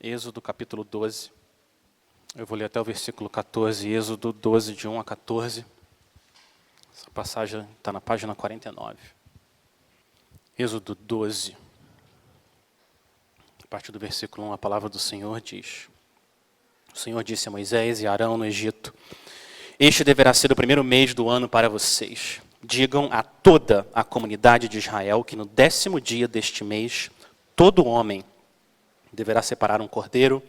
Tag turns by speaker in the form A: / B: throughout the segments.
A: Êxodo capítulo 12. Eu vou ler até o versículo 14, Êxodo 12, de 1 a 14. Essa passagem está na página 49. Êxodo 12. A partir do versículo 1, a palavra do Senhor diz: O Senhor disse a Moisés e a Arão no Egito: Este deverá ser o primeiro mês do ano para vocês. Digam a toda a comunidade de Israel que no 10º dia deste mês, todo homem deverá separar um cordeiro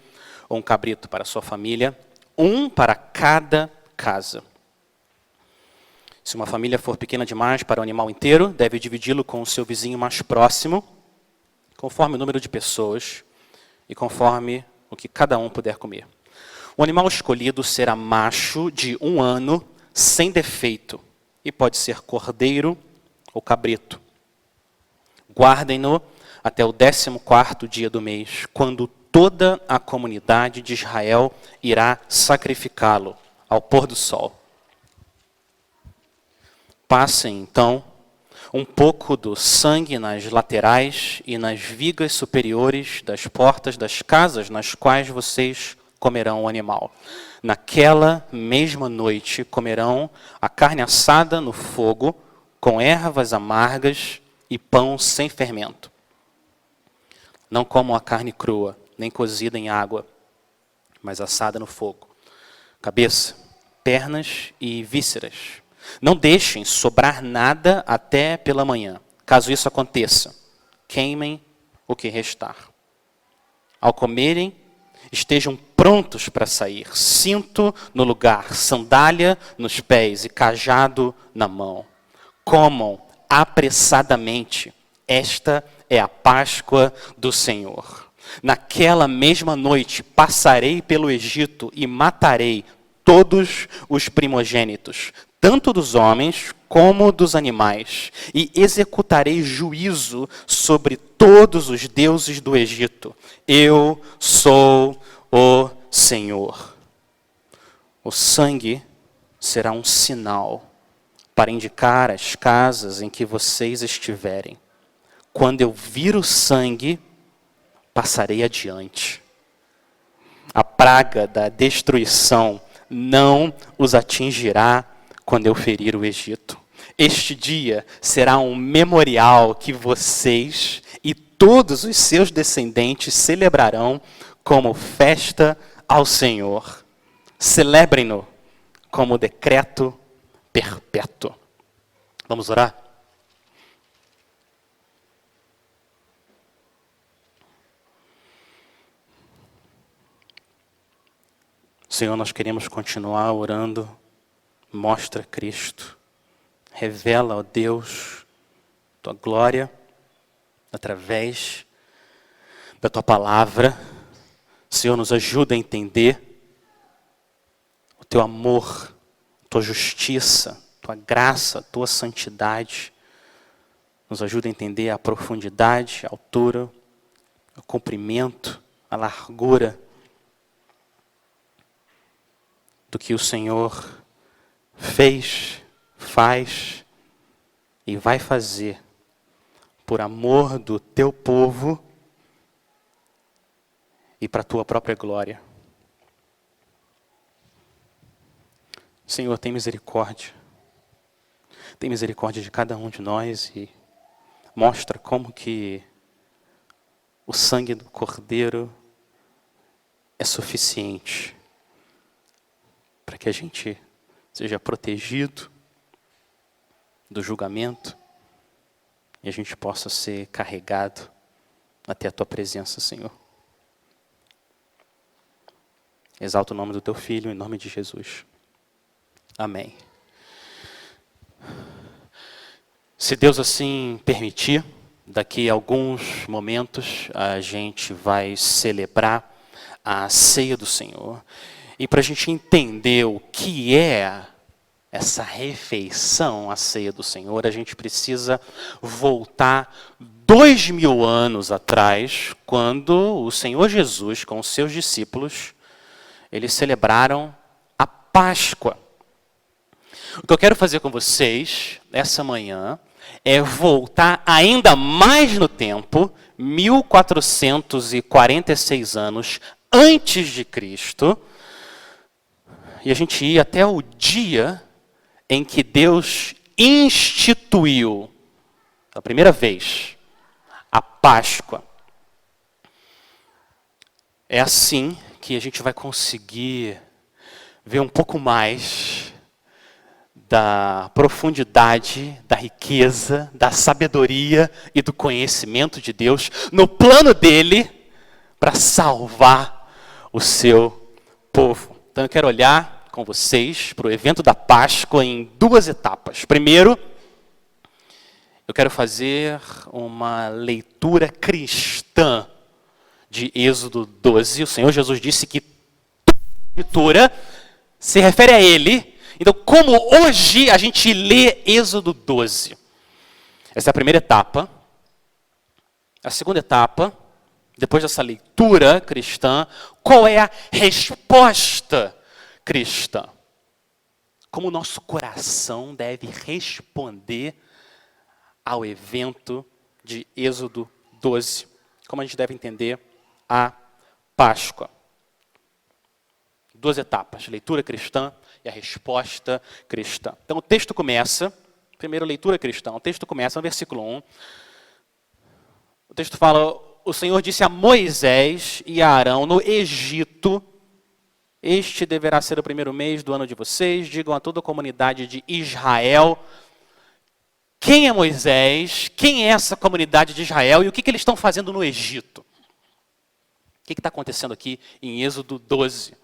A: ou um cabrito para sua família, um para cada casa. Se uma família for pequena demais para o animal inteiro, deve dividi-lo com o seu vizinho mais próximo, conforme o número de pessoas e conforme o que cada um puder comer. O animal escolhido será macho de 1 ano, sem defeito, e pode ser cordeiro ou cabrito. Guardem-no até o 14º dia do mês, quando toda a comunidade de Israel irá sacrificá-lo ao pôr do sol. Passem, então, um pouco do sangue nas laterais e nas vigas superiores das portas das casas nas quais vocês comerão o animal. Naquela mesma noite comerão a carne assada no fogo, com ervas amargas e pão sem fermento. Não comam a carne crua, nem cozida em água, mas assada no fogo. Cabeça, pernas e vísceras. Não deixem sobrar nada até pela manhã. Caso isso aconteça, queimem o que restar. Ao comerem, estejam prontos para sair. Cinto no lugar, sandália nos pés e cajado na mão. Comam apressadamente. Esta é a Páscoa do Senhor. Naquela mesma noite passarei pelo Egito e matarei todos os primogênitos, tanto dos homens como dos animais, e executarei juízo sobre todos os deuses do Egito. Eu sou o Senhor. O sangue será um sinal para indicar as casas em que vocês estiverem. Quando eu vir o sangue, passarei adiante. A praga da destruição não os atingirá quando eu ferir o Egito. Este dia será um memorial que vocês e todos os seus descendentes celebrarão como festa ao Senhor. Celebrem-no como decreto perpétuo. Vamos orar? Senhor, nós queremos continuar orando. Mostra Cristo. Revela, ó Deus, tua glória através da tua palavra. Senhor, nos ajuda a entender o teu amor, tua justiça, tua graça, tua santidade. Nos ajuda a entender a profundidade, a altura, o comprimento, a largura do que o Senhor fez, faz e vai fazer por amor do teu povo e para a tua própria glória. Senhor, tem misericórdia. Tem misericórdia de cada um de nós e mostra como que o sangue do Cordeiro é suficiente para que a gente seja protegido do julgamento e a gente possa ser carregado até a tua presença, Senhor. Exalta o nome do teu Filho, em nome de Jesus. Amém. Se Deus assim permitir, daqui a alguns momentos a gente vai celebrar a ceia do Senhor. E para a gente entender o que é essa refeição, a ceia do Senhor, a gente precisa voltar 2000 anos atrás, quando o Senhor Jesus, com os seus discípulos, eles celebraram a Páscoa. O que eu quero fazer com vocês, essa manhã, é voltar ainda mais no tempo, 1446 anos antes de Cristo, e a gente ir até o dia em que Deus instituiu, a primeira vez, a Páscoa. É assim que a gente vai conseguir ver um pouco mais da profundidade, da riqueza, da sabedoria e do conhecimento de Deus no plano dele para salvar o seu povo. Então eu quero olhar com vocês para o evento da Páscoa em duas etapas. Primeiro, eu quero fazer uma leitura cristã de Êxodo 12. O Senhor Jesus disse que toda a Escritura se refere a Ele. Então, como hoje a gente lê Êxodo 12? Essa é a primeira etapa. A segunda etapa, depois dessa leitura cristã, qual é a resposta cristã? Como o nosso coração deve responder ao evento de Êxodo 12? Como a gente deve entender a Páscoa? Duas etapas, leitura cristã e a resposta cristã. Então o texto começa, primeiro leitura cristã, o texto começa no versículo 1. O texto fala, o Senhor disse a Moisés e a Arão no Egito, este deverá ser o primeiro mês do ano de vocês, digam a toda a comunidade de Israel. Quem é Moisés? Quem é essa comunidade de Israel? E o que eles estão fazendo no Egito? O que está acontecendo aqui em Êxodo 12?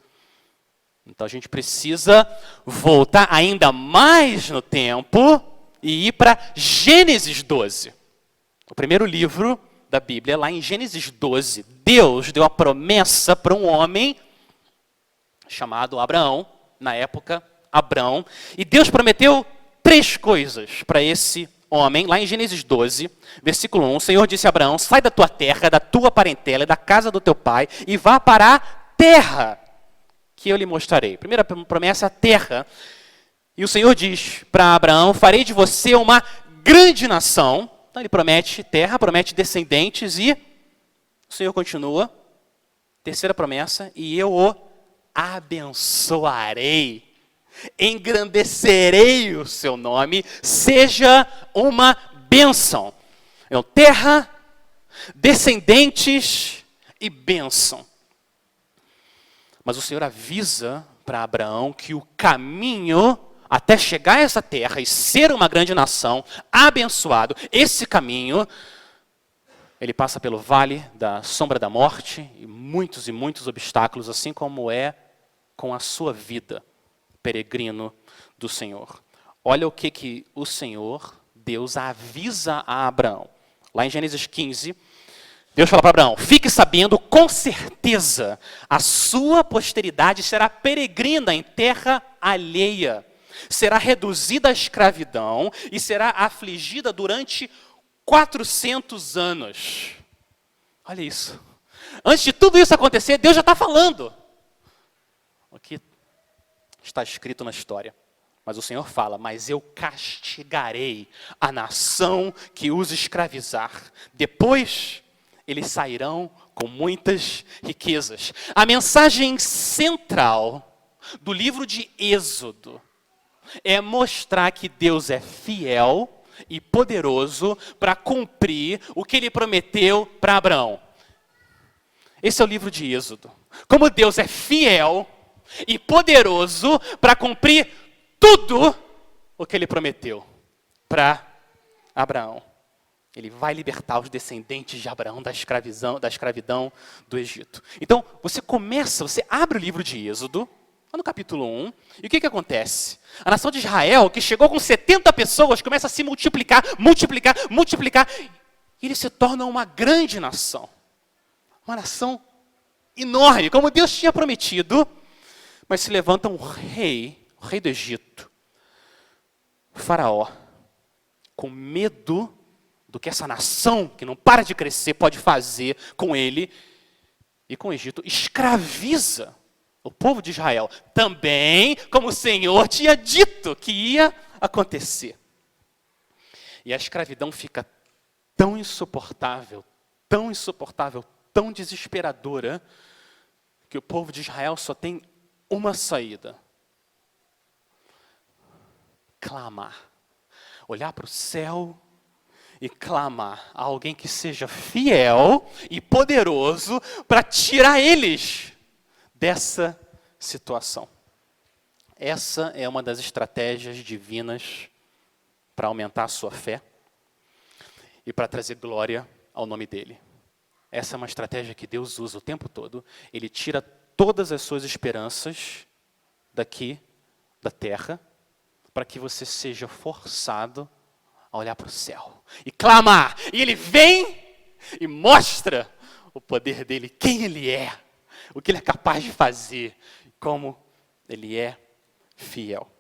A: Então a gente precisa voltar ainda mais no tempo e ir para Gênesis 12. O primeiro livro da Bíblia, lá em Gênesis 12, Deus deu a promessa para um homem chamado Abraão, na época Abrão, e Deus prometeu três coisas para esse homem, lá em Gênesis 12, versículo 1, o Senhor disse a Abraão, sai da tua terra, da tua parentela e da casa do teu pai e vá para a terra que eu lhe mostrarei. Primeira promessa, a terra. E o Senhor diz para Abraão, farei de você uma grande nação. Então ele promete terra, promete descendentes e o Senhor continua. Terceira promessa, e eu o abençoarei. Engrandecerei o seu nome, seja uma bênção. Então, terra, descendentes e bênção. Mas o Senhor avisa para Abraão que o caminho até chegar a essa terra e ser uma grande nação, abençoado, esse caminho, ele passa pelo vale da sombra da morte e muitos obstáculos, assim como é com a sua vida, peregrino do Senhor. Olha o que o Senhor, Deus, avisa a Abraão. Lá em Gênesis 15, Deus fala para Abraão, fique sabendo, com certeza, a sua posteridade será peregrina em terra alheia, será reduzida à escravidão e será afligida durante 400 anos. Olha isso. Antes de tudo isso acontecer, Deus já está falando. O que está escrito na história. Mas o Senhor fala, mas eu castigarei a nação que os escravizar. Depois eles sairão com muitas riquezas. A mensagem central do livro de Êxodo é mostrar que Deus é fiel e poderoso para cumprir o que ele prometeu para Abraão. Esse é o livro de Êxodo. Como Deus é fiel e poderoso para cumprir tudo o que ele prometeu para Abraão. Ele vai libertar os descendentes de Abraão da escravidão do Egito. Então, você abre o livro de Êxodo, lá no capítulo 1, e o que acontece? A nação de Israel, que chegou com 70 pessoas, começa a se multiplicar, e eles se tornam uma grande nação. Uma nação enorme, como Deus tinha prometido, mas se levanta um rei, o rei do Egito, o faraó, com medo do que essa nação, que não para de crescer, pode fazer com ele e com o Egito, escraviza o povo de Israel, também como o Senhor tinha dito que ia acontecer. E a escravidão fica tão insuportável, tão insuportável, tão desesperadora, que o povo de Israel só tem uma saída: clamar. Olhar para o céu e clamar a alguém que seja fiel e poderoso para tirar eles dessa situação. Essa é uma das estratégias divinas para aumentar a sua fé e para trazer glória ao nome dele. Essa é uma estratégia que Deus usa o tempo todo. Ele tira todas as suas esperanças daqui, da terra, para que você seja forçado a olhar para o céu e clamar. E ele vem e mostra o poder dele, quem ele é, o que ele é capaz de fazer, como ele é fiel.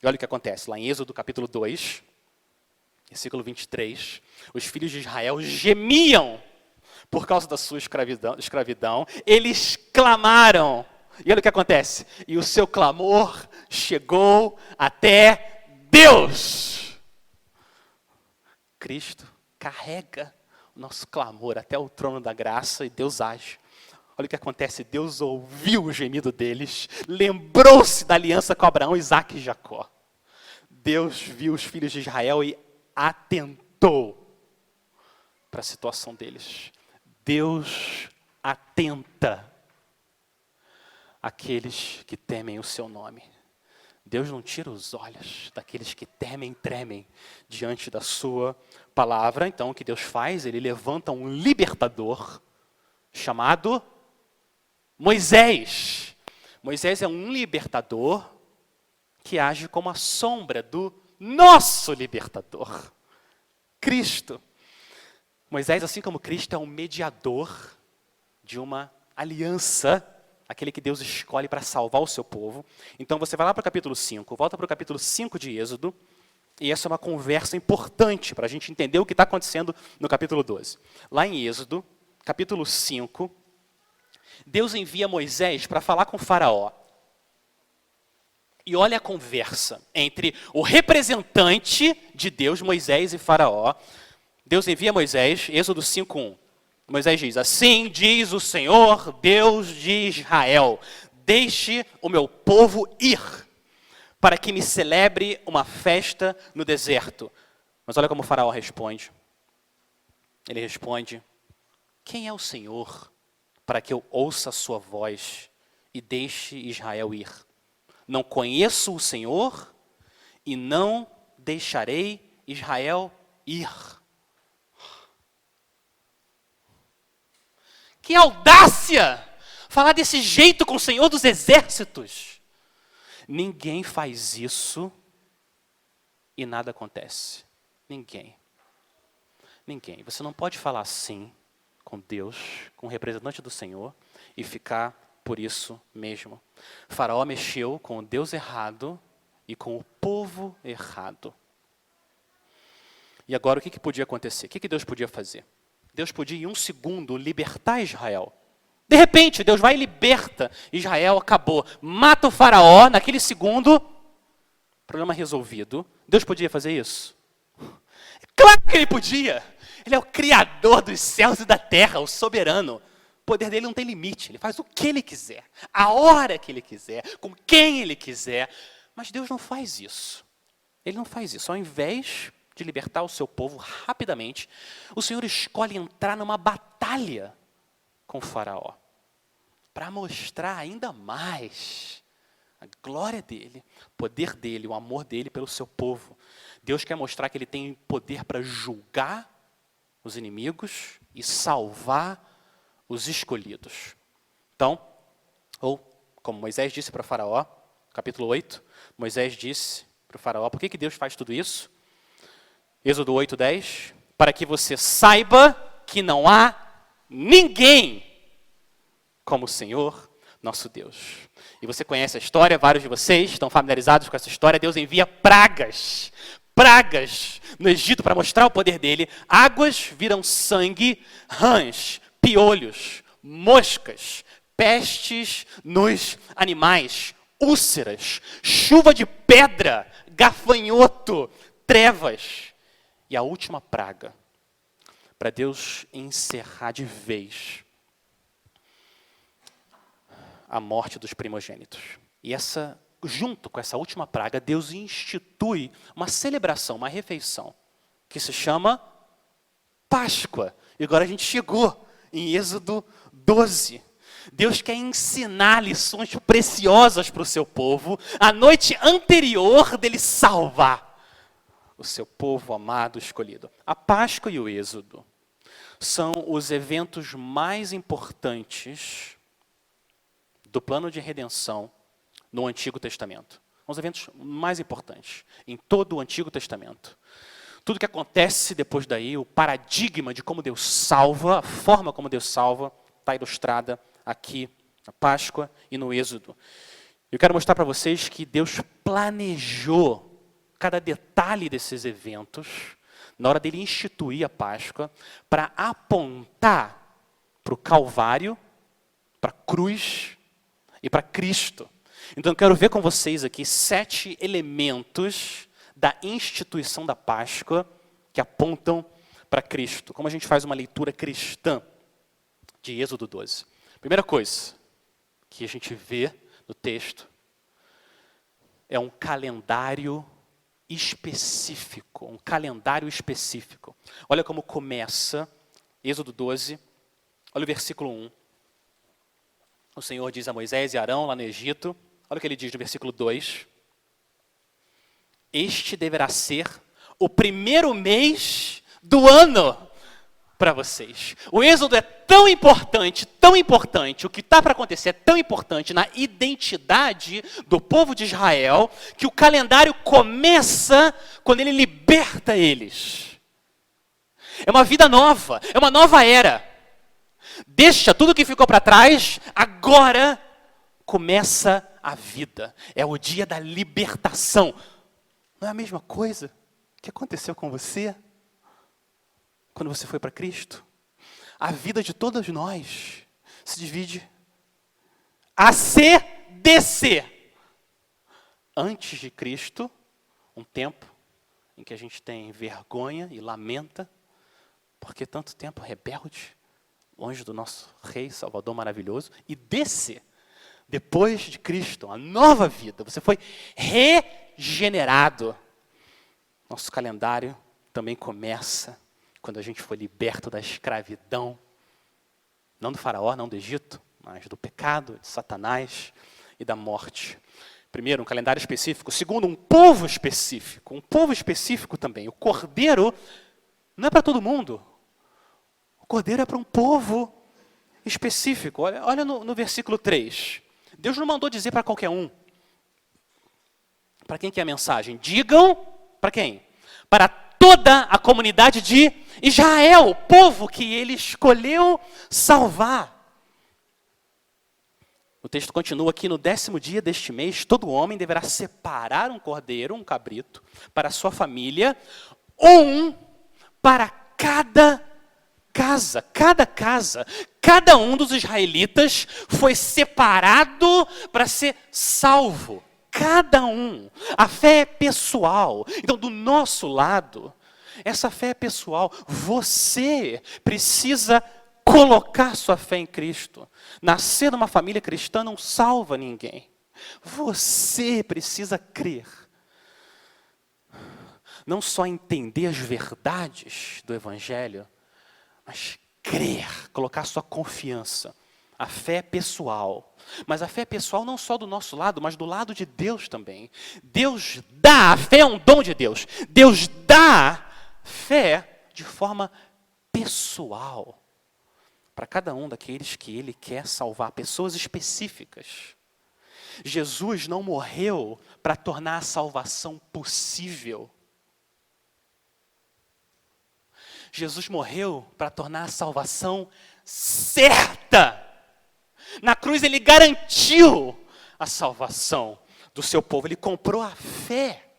A: E olha o que acontece lá em Êxodo capítulo 2, versículo 23. Os filhos de Israel gemiam por causa da sua escravidão. Eles clamaram. E olha o que acontece. E o seu clamor chegou até Deus. Cristo carrega o nosso clamor até o trono da graça e Deus age. Olha o que acontece. Deus ouviu o gemido deles, lembrou-se da aliança com Abraão, Isaque e Jacó. Deus viu os filhos de Israel e atentou para a situação deles. Deus atenta àqueles que temem o seu nome. Deus não tira os olhos daqueles que temem e tremem diante da sua palavra. Então, o que Deus faz? Ele levanta um libertador chamado Moisés. Moisés é um libertador que age como a sombra do nosso libertador, Cristo. Moisés, assim como Cristo, é um mediador de uma aliança, aquele que Deus escolhe para salvar o seu povo. Então você vai lá para o capítulo 5, volta para o capítulo 5 de Êxodo, e essa é uma conversa importante para a gente entender o que está acontecendo no capítulo 12. Lá em Êxodo, capítulo 5, Deus envia Moisés para falar com Faraó. E olha a conversa entre o representante de Deus, Moisés, e Faraó. Deus envia Moisés, Êxodo 5:1. Moisés diz: assim diz o Senhor, Deus de Israel, deixe o meu povo ir, para que me celebre uma festa no deserto. Mas olha como o Faraó responde. Ele responde: quem é o Senhor para que eu ouça a sua voz e deixe Israel ir? Não conheço o Senhor e não deixarei Israel ir. Que audácia! Falar desse jeito com o Senhor dos Exércitos. Ninguém faz isso e nada acontece. Ninguém. Ninguém. Você não pode falar assim com Deus, com o representante do Senhor, e ficar por isso mesmo. Faraó mexeu com o Deus errado e com o povo errado. E agora o que podia acontecer? O que Deus podia fazer? Deus podia em um segundo libertar Israel. De repente, Deus vai e liberta Israel, acabou. Mata o Faraó, naquele segundo, problema resolvido. Deus podia fazer isso? Claro que ele podia. Ele é o criador dos céus e da terra, o soberano. O poder dele não tem limite, ele faz o que ele quiser, a hora que ele quiser, com quem ele quiser. Mas Deus não faz isso. Ele não faz isso. Ao invés de libertar o seu povo rapidamente, o Senhor escolhe entrar numa batalha com o Faraó, para mostrar ainda mais a glória dele, o poder dele, o amor dele pelo seu povo. Deus quer mostrar que ele tem poder para julgar os inimigos e salvar os escolhidos. Então, ou como Moisés disse para Faraó, capítulo 8, Moisés disse para o Faraó, por que Deus faz tudo isso? Êxodo 8:10, para que você saiba que não há ninguém como o Senhor, nosso Deus. E você conhece a história, vários de vocês estão familiarizados com essa história. Deus envia pragas no Egito para mostrar o poder dele. Águas viram sangue, rãs, piolhos, moscas, pestes nos animais, úlceras, chuva de pedra, gafanhoto, trevas. e a última praga, para Deus encerrar de vez a morte dos primogênitos. E junto com essa última praga, Deus institui uma celebração, uma refeição, que se chama Páscoa. E agora a gente chegou em Êxodo 12. Deus quer ensinar lições preciosas para o seu povo, a noite anterior dele salvar o seu povo amado, escolhido. A Páscoa e o Êxodo são os eventos mais importantes do plano de redenção no Antigo Testamento. São os eventos mais importantes em todo o Antigo Testamento. Tudo que acontece depois daí, o paradigma de como Deus salva, a forma como Deus salva, está ilustrada aqui na Páscoa e no Êxodo. Eu quero mostrar para vocês que Deus planejou cada detalhe desses eventos na hora dele instituir a Páscoa para apontar para o Calvário, para a cruz e para Cristo. Então eu quero ver com vocês aqui 7 elementos da instituição da Páscoa que apontam para Cristo. Como a gente faz uma leitura cristã de Êxodo 12. Primeira coisa que a gente vê no texto é um calendário específico. Um calendário específico. Olha como começa Êxodo 12. Olha o versículo 1. O Senhor diz a Moisés e Arão lá no Egito. Olha o que ele diz no versículo 2. Este deverá ser o primeiro mês do ano para vocês. O Êxodo é tão importante, o que está para acontecer é tão importante na identidade do povo de Israel, que o calendário começa quando ele liberta eles. É uma vida nova, é uma nova era. Deixa tudo que ficou para trás, agora começa a vida. É o dia da libertação. Não é a mesma coisa que aconteceu com você quando você foi para Cristo? A vida de todos nós se divide A, C, DC. Antes de Cristo, um tempo em que a gente tem vergonha e lamenta, porque tanto tempo rebelde, longe do nosso Rei, Salvador maravilhoso, e DC. Depois de Cristo, a nova vida, você foi regenerado. Nosso calendário também começa quando a gente foi liberto da escravidão, não do faraó, não do Egito, mas do pecado, de Satanás e da morte. Primeiro, um calendário específico. Segundo, um povo específico. Um povo específico também. O cordeiro não é para todo mundo. O cordeiro é para um povo específico. Olha no versículo 3. Deus não mandou dizer para qualquer um. Para quem que é a mensagem? Digam para quem? Para toda a comunidade de Israel, o povo que ele escolheu salvar. O texto continua aqui: no 10º dia deste mês, todo homem deverá separar um cordeiro, um cabrito, para a sua família, um para cada casa. Cada um dos israelitas foi separado para ser salvo. Cada um. A fé é pessoal. Então, do nosso lado, essa fé é pessoal. Você precisa colocar sua fé em Cristo. Nascer numa família cristã não salva ninguém. Você precisa crer. Não só entender as verdades do Evangelho, mas crer, colocar sua confiança. A fé é pessoal. Mas a fé é pessoal não só do nosso lado, mas do lado de Deus também. Deus dá, a fé é um dom de Deus. Deus dá fé de forma pessoal para cada um daqueles que Ele quer salvar, pessoas específicas. Jesus não morreu para tornar a salvação possível. Jesus morreu para tornar a salvação certa. Na cruz Ele garantiu a salvação do seu povo. Ele comprou a fé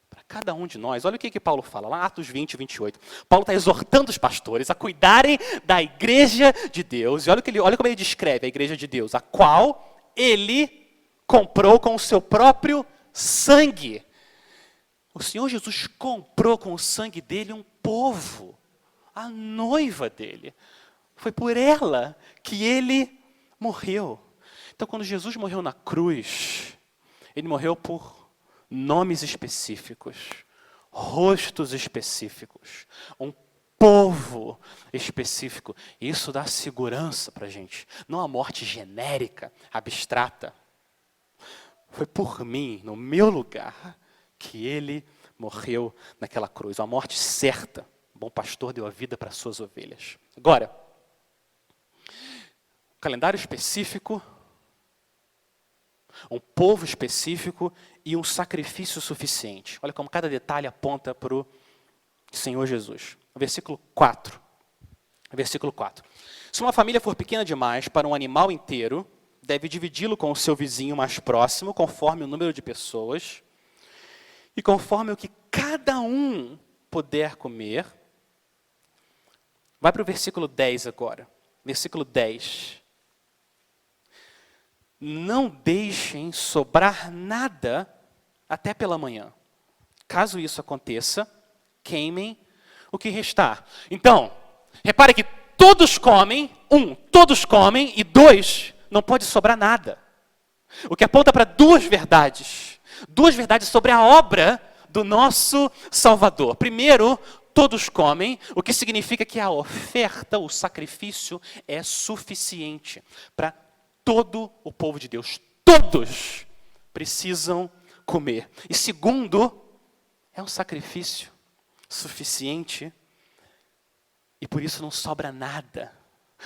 A: para cada um de nós. Olha o que Paulo fala, lá Atos 20, 28. Paulo está exortando os pastores a cuidarem da igreja de Deus. E olha como ele descreve a igreja de Deus, a qual Ele comprou com o seu próprio sangue. O Senhor Jesus comprou com o sangue dele um povo, a noiva dele. Foi por ela que ele morreu. Então, quando Jesus morreu na cruz, ele morreu por nomes específicos, rostos específicos, um povo específico. Isso dá segurança para a gente, não a morte genérica, abstrata. Foi por mim, no meu lugar, que ele morreu naquela cruz. Uma morte certa. O bom pastor deu a vida para as suas ovelhas. Agora, um calendário específico, um povo específico e um sacrifício suficiente. Olha como cada detalhe aponta para o Senhor Jesus. Versículo 4. Versículo 4. Se uma família for pequena demais para um animal inteiro, deve dividi-lo com o seu vizinho mais próximo, conforme o número de pessoas, e conforme o que cada um puder comer. Vai para o versículo 10 agora. Versículo 10. Não deixem sobrar nada até pela manhã. Caso isso aconteça, queimem o que restar. Então, repare que todos comem, todos comem, e 2, não pode sobrar nada. O que aponta para duas verdades sobre a obra do nosso Salvador. Primeiro, todos comem, o que significa que a oferta, o sacrifício é suficiente para todo o povo de Deus. Todos precisam comer. E segundo, é um sacrifício suficiente e por isso não sobra nada.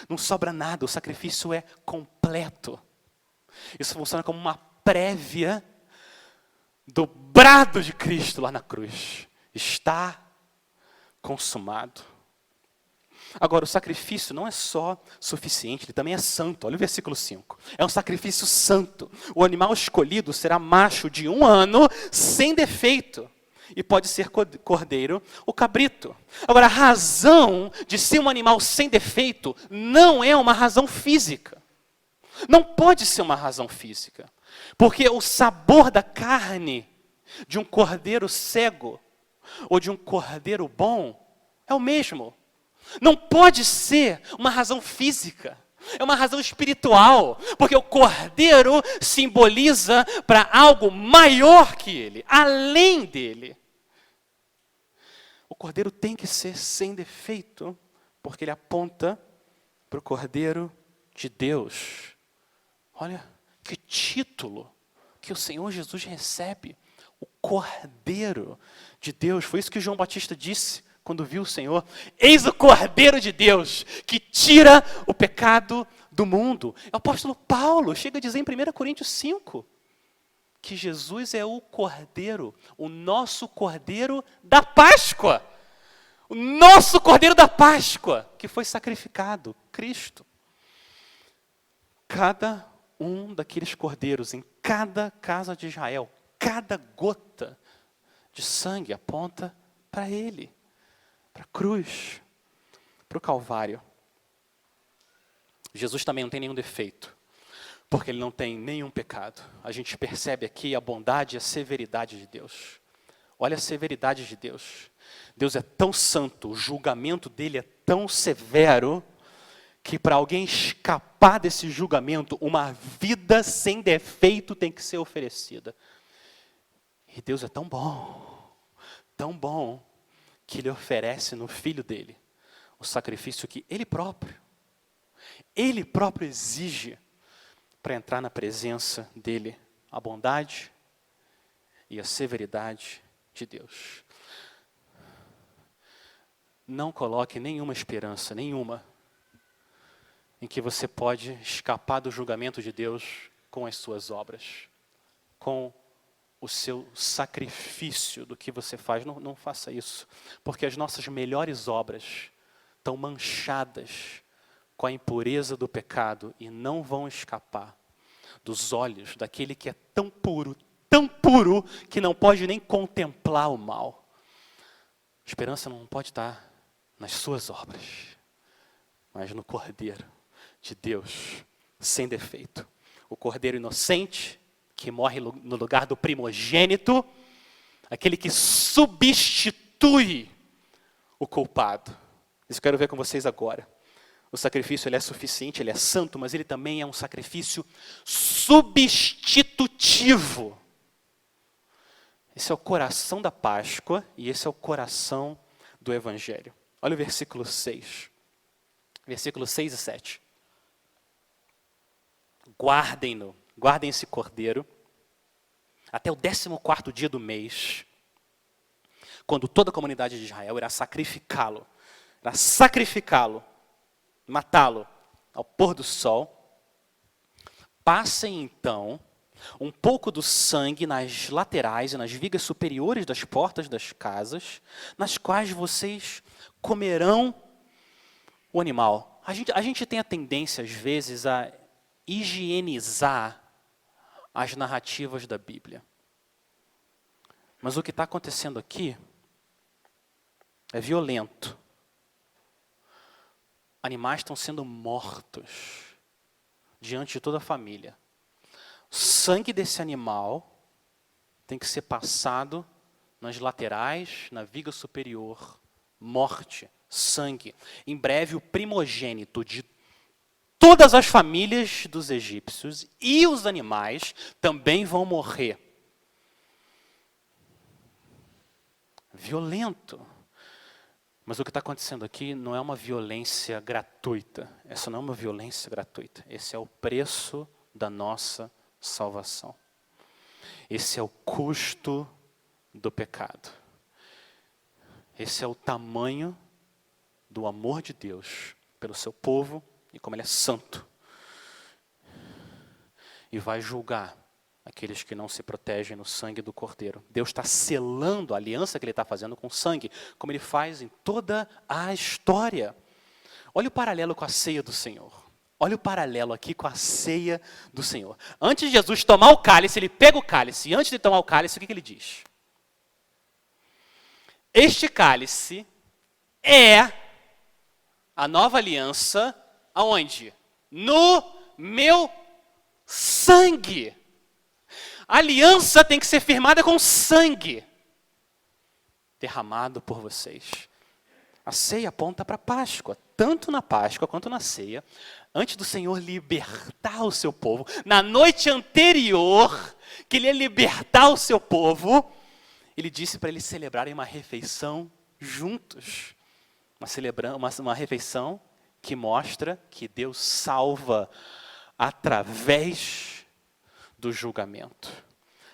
A: Não sobra nada, o sacrifício é completo. Isso funciona como uma prévia do brado de Cristo lá na cruz. Está consumado. Agora, o sacrifício não é só suficiente, ele também é santo. Olha o versículo 5. É um sacrifício santo. O animal escolhido será macho de 1 ano, sem defeito. E pode ser cordeiro ou cabrito. Agora, a razão de ser um animal sem defeito não é uma razão física. Não pode ser uma razão física. Porque o sabor da carne de um cordeiro cego ou de um cordeiro bom é o mesmo. Não pode ser uma razão física. É uma razão espiritual. Porque o cordeiro simboliza para algo maior que ele, além dele. O cordeiro tem que ser sem defeito, porque ele aponta para o Cordeiro de Deus. Olha que título que o Senhor Jesus recebe. O Cordeiro de Deus. Foi isso que João Batista disse quando viu o Senhor. Eis o Cordeiro de Deus que tira o pecado do mundo. O apóstolo Paulo chega a dizer em 1 Coríntios 5 que Jesus é o Cordeiro, o nosso Cordeiro da Páscoa. O nosso Cordeiro da Páscoa, que foi sacrificado, Cristo. Cada um daqueles cordeiros em cada casa de Israel, cada gota de sangue aponta para ele, para a cruz, para o Calvário. Jesus também não tem nenhum defeito, porque ele não tem nenhum pecado. A gente percebe aqui a bondade e a severidade de Deus. Olha a severidade de Deus. Deus é tão santo, o julgamento dele é tão severo, que para alguém escapar desse julgamento, uma vida sem defeito tem que ser oferecida. E Deus é tão bom, que ele oferece no Filho dele o sacrifício que ele próprio exige para entrar na presença dele, a bondade e a severidade de Deus. Não coloque nenhuma esperança, nenhuma, em que você pode escapar do julgamento de Deus com as suas obras, com o seu sacrifício do que você faz. Não faça isso, porque as nossas melhores obras estão manchadas com a impureza do pecado e não vão escapar dos olhos daquele que é tão puro, que não pode nem contemplar o mal. A esperança não pode estar nas suas obras, mas no Cordeiro de Deus, sem defeito. O Cordeiro inocente, que morre no lugar do primogênito, aquele que substitui o culpado. Isso eu quero ver com vocês agora. O sacrifício ele é suficiente, ele é santo, mas ele também é um sacrifício substitutivo. Esse é o coração da Páscoa e esse é o coração do Evangelho. Olha o versículo 6. Versículos 6 e 7. Guardem-no, guardem esse cordeiro, até o 14º dia do mês, quando toda a comunidade de Israel irá sacrificá-lo, matá-lo ao pôr do sol. Passem então um pouco do sangue nas laterais e nas vigas superiores das portas das casas, nas quais vocês comerão o animal. A gente tem a tendência, às vezes, a higienizar as narrativas da Bíblia. Mas o que está acontecendo aqui é violento. Animais estão sendo mortos diante de toda a família. O sangue desse animal tem que ser passado nas laterais, na viga superior. Morte, sangue. Em breve, o primogênito de todas as famílias dos egípcios e os animais também vão morrer. Violento. Mas o que está acontecendo aqui não é uma violência gratuita. Essa não é uma violência gratuita. Esse é o preço da nossa salvação. Esse é o custo do pecado. Esse é o tamanho do amor de Deus pelo seu povo e como ele é santo. E vai julgar aqueles que não se protegem no sangue do Cordeiro. Deus está selando a aliança que ele está fazendo com o sangue, como ele faz em toda a história. Olha o paralelo com a ceia do Senhor. Olha o paralelo aqui com a ceia do Senhor. Antes de Jesus tomar o cálice, ele pega o cálice. E antes de tomar o cálice, o que ele diz? Este cálice é a nova aliança, aonde? No meu sangue. A aliança tem que ser firmada com sangue derramado por vocês. A ceia aponta para a Páscoa. Tanto na Páscoa quanto na ceia, antes do Senhor libertar o seu povo, na noite anterior, que ele ia libertar o seu povo, ele disse para eles celebrarem uma refeição juntos. Uma refeição que mostra que Deus através do julgamento.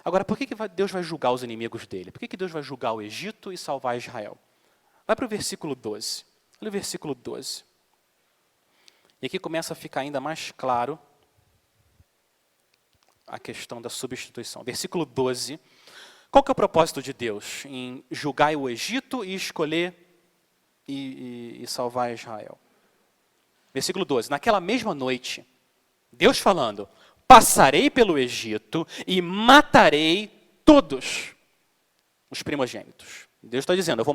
A: Agora, por que Deus vai julgar os inimigos dele? Por que Deus vai julgar o Egito e salvar Israel? Vai para o versículo 12. Olha o versículo 12. E aqui começa a ficar ainda mais claro a questão da substituição. Versículo 12. Qual que é o propósito de Deus em julgar o Egito e escolher e salvar Israel? Versículo 12. Naquela mesma noite, Deus falando: passarei pelo Egito e matarei todos os primogênitos. Deus está dizendo, eu vou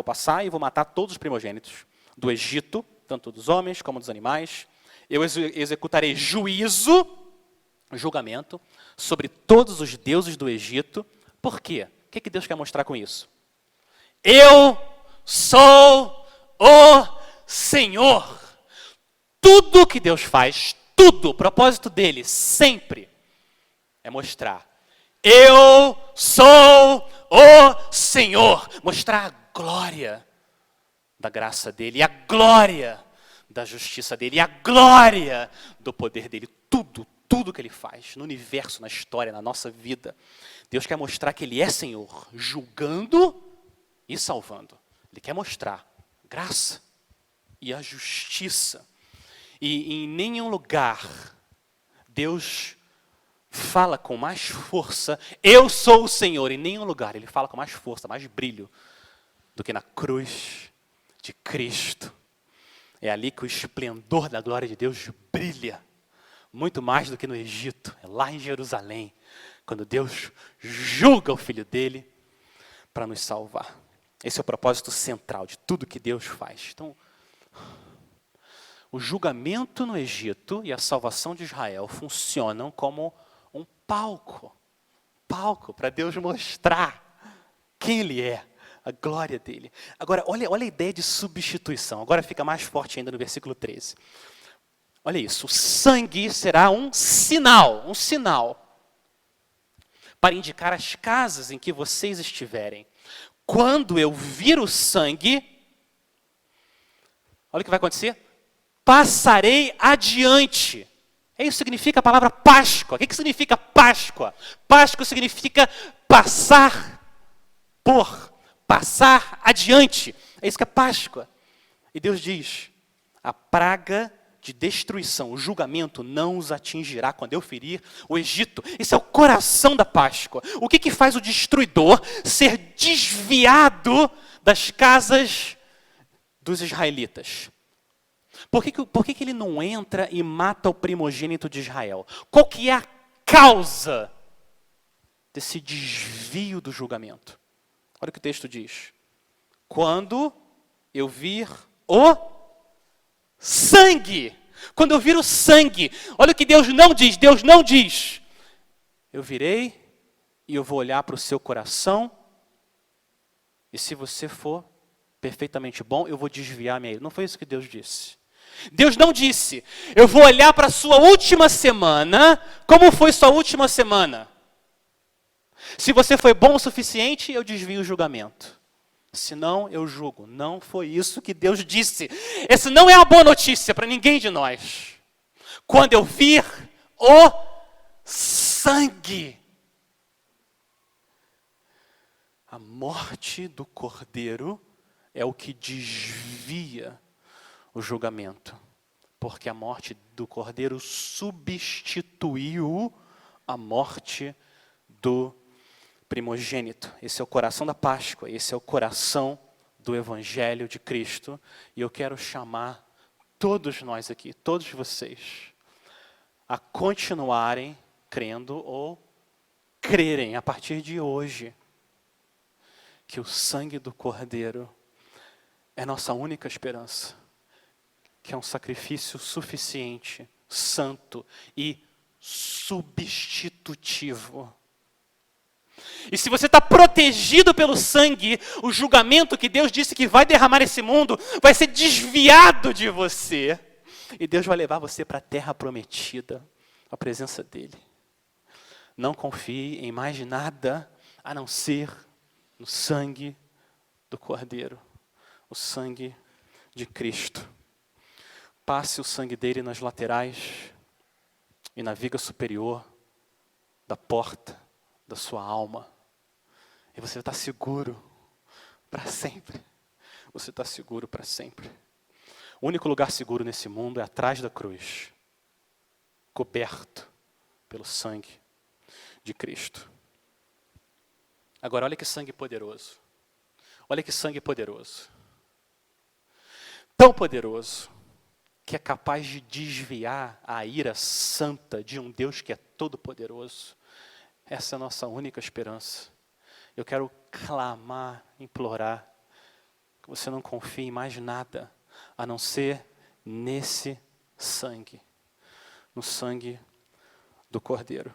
A: passar e vou matar todos os primogênitos do Egito, tanto dos homens como dos animais. Eu executarei julgamento, sobre todos os deuses do Egito. Por quê? O que Deus quer mostrar com isso? Eu sou o Senhor. Tudo que Deus faz, tudo, o propósito dele, sempre, é mostrar. Eu sou o Senhor. Mostrar a glória da graça dele, e a glória da justiça dele, e a glória do poder dele. Tudo que ele faz, no universo, na história, na nossa vida. Deus quer mostrar que ele é Senhor, julgando e salvando. Ele quer mostrar a graça e a justiça. E em nenhum lugar Deus fala com mais força, eu sou o Senhor. Em nenhum lugar ele fala com mais força, mais brilho, do que na cruz de Cristo. É ali que o esplendor da glória de Deus brilha, muito mais do que no Egito. É lá em Jerusalém, quando Deus julga o Filho dele para nos salvar. Esse é o propósito central de tudo que Deus faz. Então, o julgamento no Egito e a salvação de Israel funcionam como um palco para Deus mostrar quem Ele é, a glória dEle. Agora, olha a ideia de substituição. Agora fica mais forte ainda no versículo 13. Olha isso, o sangue será um sinal para indicar as casas em que vocês estiverem. Quando eu vir o sangue, olha o que vai acontecer. Passarei adiante. Isso significa a palavra Páscoa. O que significa Páscoa? Páscoa significa passar por, passar adiante. É isso que é Páscoa. E Deus diz, a praga de destruição, o julgamento não os atingirá quando eu ferir o Egito. Esse é o coração da Páscoa. O que faz o destruidor ser desviado das casas dos israelitas? Por que ele não entra e mata o primogênito de Israel? Qual que é a causa desse desvio do julgamento? Olha o que o texto diz. Quando eu vir o sangue. Quando eu vir o sangue. Olha o que Deus não diz. Deus não diz. Eu virei e eu vou olhar para o seu coração. E se você for perfeitamente bom, eu vou desviar minha ira. Não foi isso que Deus disse. Deus não disse, eu vou olhar para a sua última semana. Como foi sua última semana? Se você foi bom o suficiente, eu desvio o julgamento. Senão eu julgo. Não foi isso que Deus disse. Essa não é uma boa notícia para ninguém de nós. Quando eu vir o sangue, a morte do Cordeiro é o que desvia o julgamento. Porque a morte do Cordeiro substituiu a morte do primogênito. Esse é o coração da Páscoa, esse é o coração do Evangelho de Cristo. E eu quero chamar todos nós aqui, todos vocês, a continuarem crendo ou crerem a partir de hoje que o sangue do Cordeiro é nossa única esperança, que é um sacrifício suficiente, santo e substitutivo. E se você está protegido pelo sangue, o julgamento que Deus disse que vai derramar nesse mundo vai ser desviado de você. E Deus vai levar você para a terra prometida, a presença dEle. Não confie em mais nada a não ser no sangue do Cordeiro, o sangue de Cristo. Passe o sangue dele nas laterais e na viga superior da porta da sua alma. E você está seguro para sempre. Você está seguro para sempre. O único lugar seguro nesse mundo é atrás da cruz, coberto pelo sangue de Cristo. Agora, olha que sangue poderoso. Olha que sangue poderoso. Tão poderoso que é capaz de desviar a ira santa de um Deus que é todo poderoso. Essa é a nossa única esperança. Eu quero clamar, implorar, que você não confie em mais nada, a não ser nesse sangue, no sangue do Cordeiro.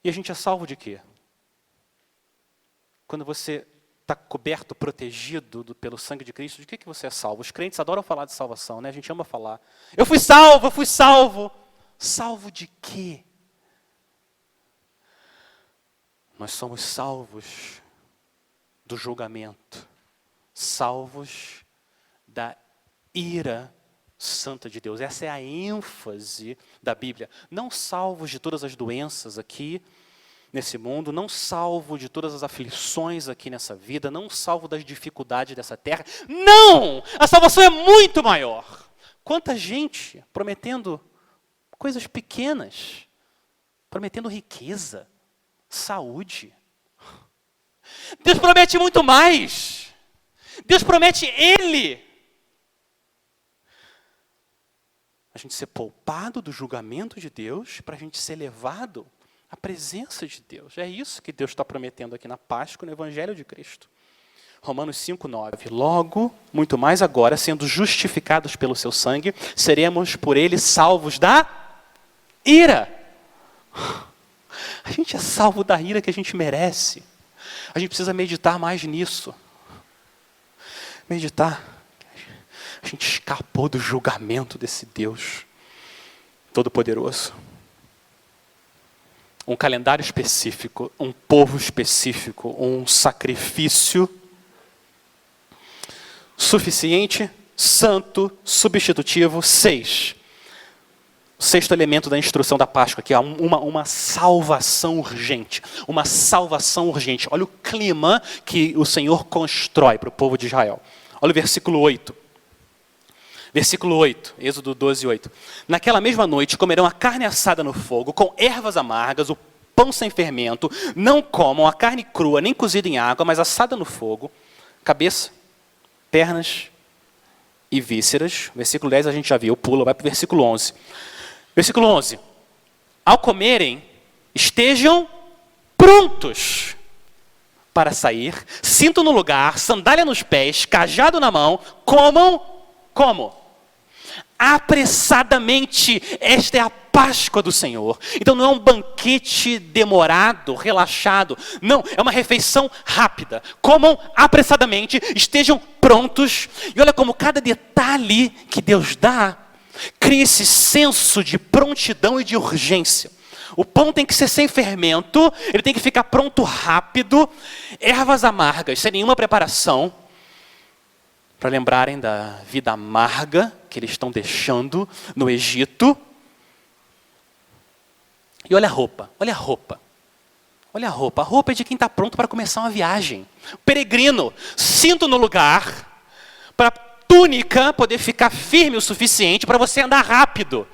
A: E a gente é salvo de quê? Quando você está coberto, protegido pelo sangue de Cristo, de que você é salvo? Os crentes adoram falar de salvação, né? A gente ama falar. Eu fui salvo, eu fui salvo. Salvo de quê? Nós somos salvos do julgamento, salvos da ira santa de Deus. Essa é a ênfase da Bíblia. Não salvos de todas as doenças aqui nesse mundo, não salvo de todas as aflições aqui nessa vida, não salvo das dificuldades dessa terra. Não! A salvação é muito maior. Quanta gente prometendo coisas pequenas, prometendo riqueza, saúde. Deus promete muito mais. Deus promete Ele. A gente ser poupado do julgamento de Deus para a gente ser levado à presença de Deus. É isso que Deus está prometendo aqui na Páscoa, no Evangelho de Cristo. Romanos 5:9. Logo, muito mais agora, sendo justificados pelo seu sangue, seremos por ele salvos da ira. A gente é salvo da ira que a gente merece. A gente precisa meditar mais nisso. Meditar. A gente escapou do julgamento desse Deus Todo-Poderoso. Um calendário específico, um povo específico, um sacrifício suficiente, santo, substitutivo. 6. O sexto elemento da instrução da Páscoa, que é uma salvação urgente. Uma salvação urgente. Olha o clima que o Senhor constrói para o povo de Israel. Olha o versículo 8. Versículo 8, Êxodo 12, 8. Naquela mesma noite comerão a carne assada no fogo, com ervas amargas, o pão sem fermento. Não comam a carne crua, nem cozida em água, mas assada no fogo. Cabeça, pernas e vísceras. Versículo 10 a gente já viu, pula, vai para o versículo 11. Versículo 11. Ao comerem, estejam prontos para sair, cinto no lugar, sandália nos pés, cajado na mão, comam como? Apressadamente. Esta é a Páscoa do Senhor. Então não é um banquete demorado, relaxado. Não, é uma refeição rápida. Comam apressadamente, estejam prontos. E olha como cada detalhe que Deus dá cria esse senso de prontidão e de urgência. O pão tem que ser sem fermento, ele tem que ficar pronto rápido. Ervas amargas, sem nenhuma preparação, para lembrarem da vida amarga que eles estão deixando no Egito. E olha a roupa, olha a roupa. Olha a roupa. A roupa é de quem está pronto para começar uma viagem. Peregrino, cinto no lugar, para a túnica poder ficar firme o suficiente para você andar rápido.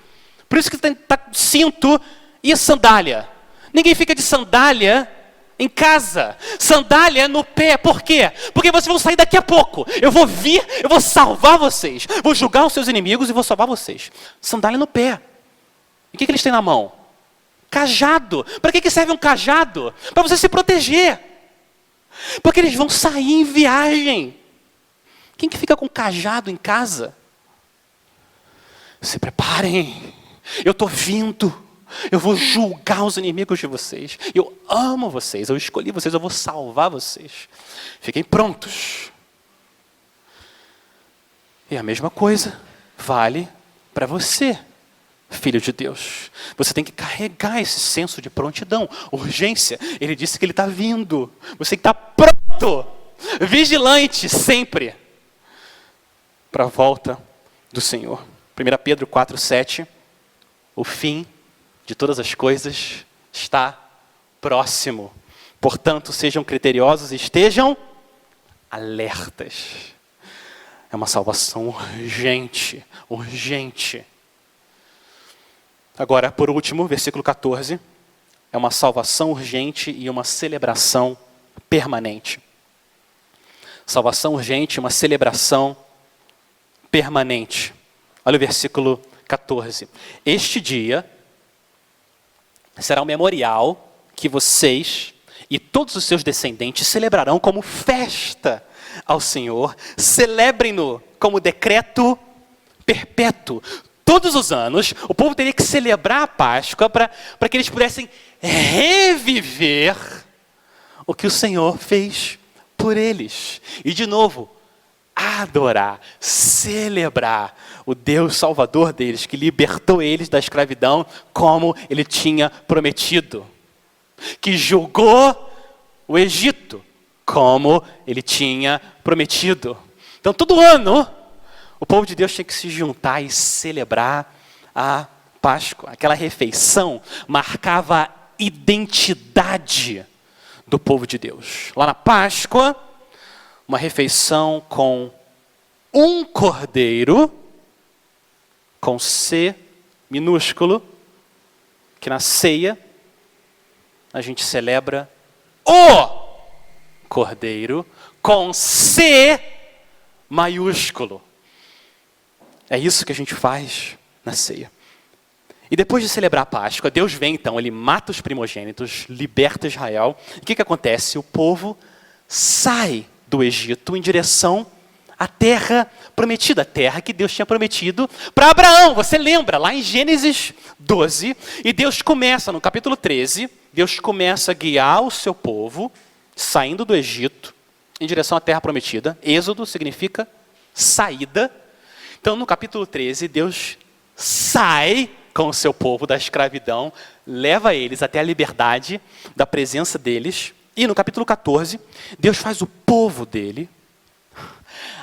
A: Por isso que tem que estar cinto e sandália. Ninguém fica de sandália em casa. Sandália no pé. Por quê? Porque vocês vão sair daqui a pouco. Eu vou vir, eu vou salvar vocês. Vou julgar os seus inimigos e vou salvar vocês. Sandália no pé. E o que eles têm na mão? Cajado. Para que serve um cajado? Para você se proteger. Porque eles vão sair em viagem. Quem que fica com cajado em casa? Se preparem. Eu estou vindo. Eu vou julgar os inimigos de vocês. Eu amo vocês. Eu escolhi vocês. Eu vou salvar vocês. Fiquem prontos. E a mesma coisa vale para você, filho de Deus. Você tem que carregar esse senso de prontidão, urgência. Ele disse que ele está vindo. Você tem que estar pronto, vigilante sempre para a volta do Senhor. 1 Pedro 4, 7. O fim de todas as coisas está próximo. Portanto, sejam criteriosos e estejam alertas. É uma salvação urgente, urgente. Agora, por último, versículo 14. É uma salvação urgente e uma celebração permanente. Salvação urgente, uma celebração permanente. Olha o versículo 14. Este dia será um memorial que vocês e todos os seus descendentes celebrarão como festa ao Senhor. Celebrem-no como decreto perpétuo. Todos os anos, o povo teria que celebrar a Páscoa para que eles pudessem reviver o que o Senhor fez por eles. E de novo, adorar, celebrar o Deus Salvador deles, que libertou eles da escravidão como Ele tinha prometido. Que julgou o Egito como Ele tinha prometido. Então, todo ano, o povo de Deus tinha que se juntar e celebrar a Páscoa. Aquela refeição marcava a identidade do povo de Deus. Lá na Páscoa, uma refeição com um cordeiro, com C minúsculo, que na ceia a gente celebra o cordeiro, com C maiúsculo. É isso que a gente faz na ceia. E depois de celebrar a Páscoa, Deus vem então, Ele mata os primogênitos, liberta Israel. E o que acontece? O povo sai do Egito em direção à terra prometida, a terra que Deus tinha prometido para Abraão. Você lembra, lá em Gênesis 12, e Deus começa, no capítulo 13, Deus começa a guiar o seu povo, saindo do Egito em direção à terra prometida. Êxodo significa saída. Então, no capítulo 13, Deus sai com o seu povo da escravidão, leva eles até a liberdade da presença deles. E no capítulo 14, Deus faz o povo dele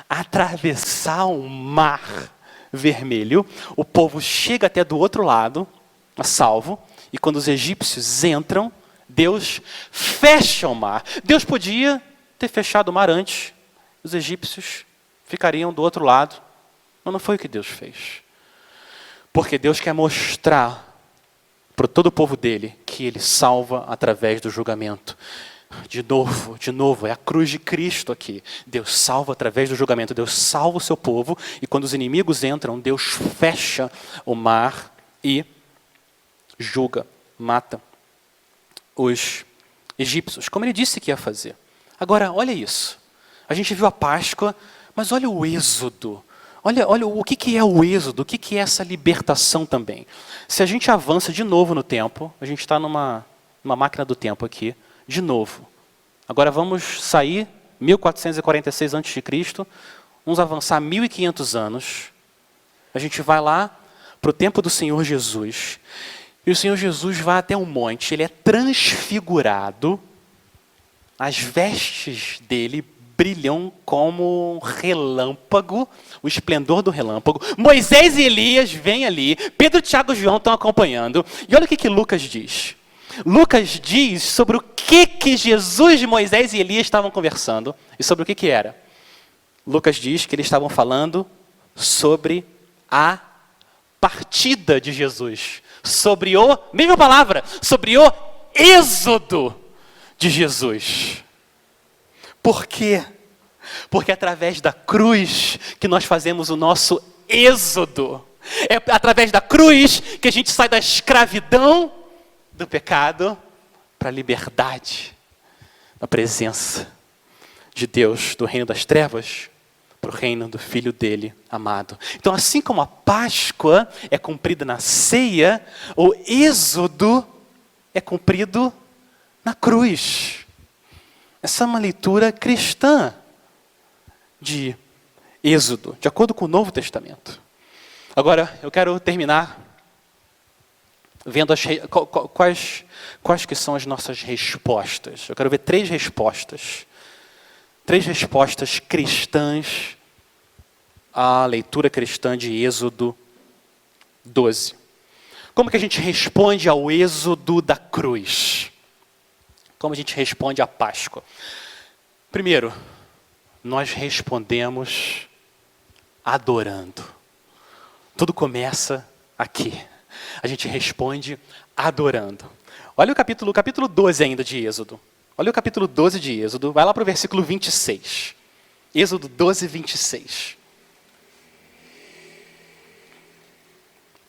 A: atravessar um mar vermelho. O povo chega até do outro lado, a salvo. E quando os egípcios entram, Deus fecha o mar. Deus podia ter fechado o mar antes. Os egípcios ficariam do outro lado. Mas não foi o que Deus fez. Porque Deus quer mostrar para todo o povo dele que ele salva através do julgamento. De novo, é a cruz de Cristo aqui. Deus salva através do julgamento. Deus salva o seu povo. E quando os inimigos entram, Deus fecha o mar e julga, mata os egípcios, como ele disse que ia fazer. Agora, olha isso. A gente viu a Páscoa, mas olha o Êxodo. Olha o que é o Êxodo, o que é essa libertação também. Se a gente avança de novo no tempo, a gente está numa máquina do tempo aqui, de novo. Agora vamos sair, 1446 a.C., vamos avançar 1500 anos. A gente vai lá para o tempo do Senhor Jesus. E o Senhor Jesus vai até um monte, ele é transfigurado, as vestes dele brilham como um relâmpago, o esplendor do relâmpago. Moisés e Elias vêm ali, Pedro, Tiago e João estão acompanhando. E olha o que Lucas diz. Lucas diz sobre o que Jesus, Moisés e Elias estavam conversando e sobre o que era. Lucas diz que eles estavam falando sobre a partida de Jesus, sobre mesma palavra, sobre o êxodo de Jesus. Por quê? Porque é através da cruz que nós fazemos o nosso êxodo. É através da cruz que a gente sai da escravidão do pecado para a liberdade, na presença de Deus, do reino das trevas, para o reino do Filho dele, amado. Então, assim como a Páscoa é cumprida na ceia, o êxodo é cumprido na cruz. Essa é uma leitura cristã de Êxodo, de acordo com o Novo Testamento. Agora, eu quero terminar vendo quais que são as nossas respostas. Eu quero ver três respostas cristãs à leitura cristã de Êxodo 12. Como que a gente responde ao êxodo da cruz? Como a gente responde à Páscoa? Primeiro, nós respondemos adorando. Tudo começa aqui. A gente responde adorando. Olha o capítulo 12 ainda de Êxodo. Olha o capítulo 12 de Êxodo. Vai lá para o versículo 26. Êxodo 12, 26.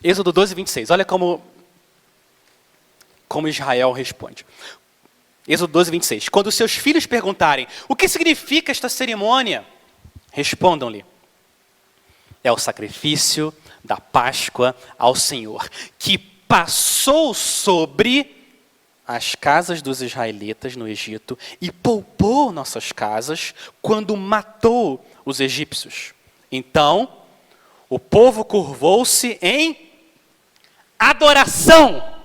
A: Êxodo 12, 26. Olha como Israel responde. Êxodo 12, 26. Quando os seus filhos perguntarem, o que significa esta cerimônia? Respondam-lhe. É o sacrifício da Páscoa ao Senhor, que passou sobre as casas dos israelitas no Egito e poupou nossas casas quando matou os egípcios. Então, o povo curvou-se em adoração.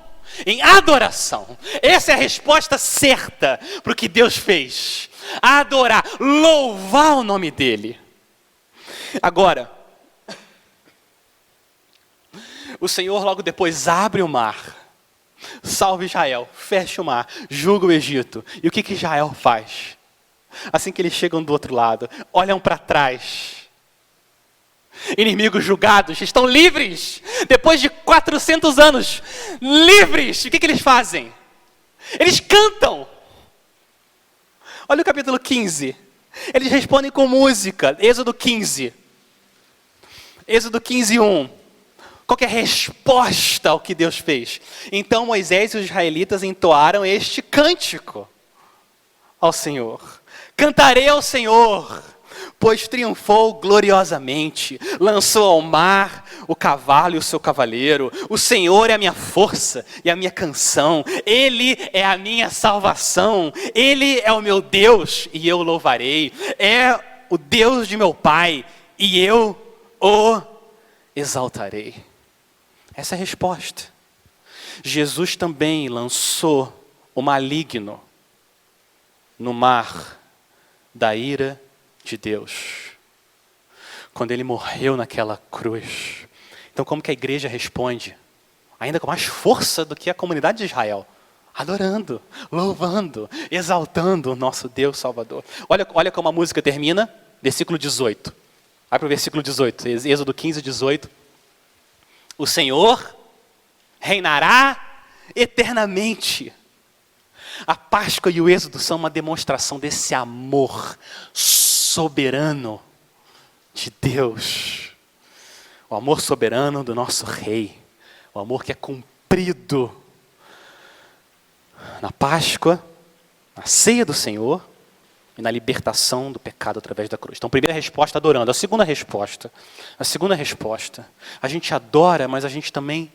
A: Em adoração. Essa é a resposta certa para o que Deus fez. Adorar, louvar o nome dele. Agora, o Senhor logo depois abre o mar. Salva Israel, fecha o mar, julga o Egito. E o que Israel faz? Assim que eles chegam do outro lado, olham para trás. Inimigos julgados, estão livres. Depois de 400 anos, livres. O que eles fazem? Eles cantam. Olha o capítulo 15. Eles respondem com música. Êxodo 15. Êxodo 15, 1. Qual que é a resposta ao que Deus fez? Então Moisés e os israelitas entoaram este cântico ao Senhor. Cantarei ao Senhor, pois triunfou gloriosamente, lançou ao mar o cavalo e o seu cavaleiro. O Senhor é a minha força e a minha canção, Ele é a minha salvação, Ele é o meu Deus e eu o louvarei, é o Deus de meu Pai e eu o exaltarei. Essa é a resposta. Jesus também lançou o maligno no mar da ira de Deus, quando ele morreu naquela cruz. Então, como que a igreja responde? Ainda com mais força do que a comunidade de Israel, adorando, louvando, exaltando o nosso Deus Salvador. Olha como a música termina, versículo 18. Vai para o versículo 18, Êxodo 15, 18. O Senhor reinará eternamente. A Páscoa e o Êxodo são uma demonstração desse amor soberano de Deus. O amor soberano do nosso Rei. O amor que é cumprido na Páscoa, na ceia do Senhor e na libertação do pecado através da cruz. Então, primeira resposta, adorando. A segunda resposta, a gente adora, mas a gente também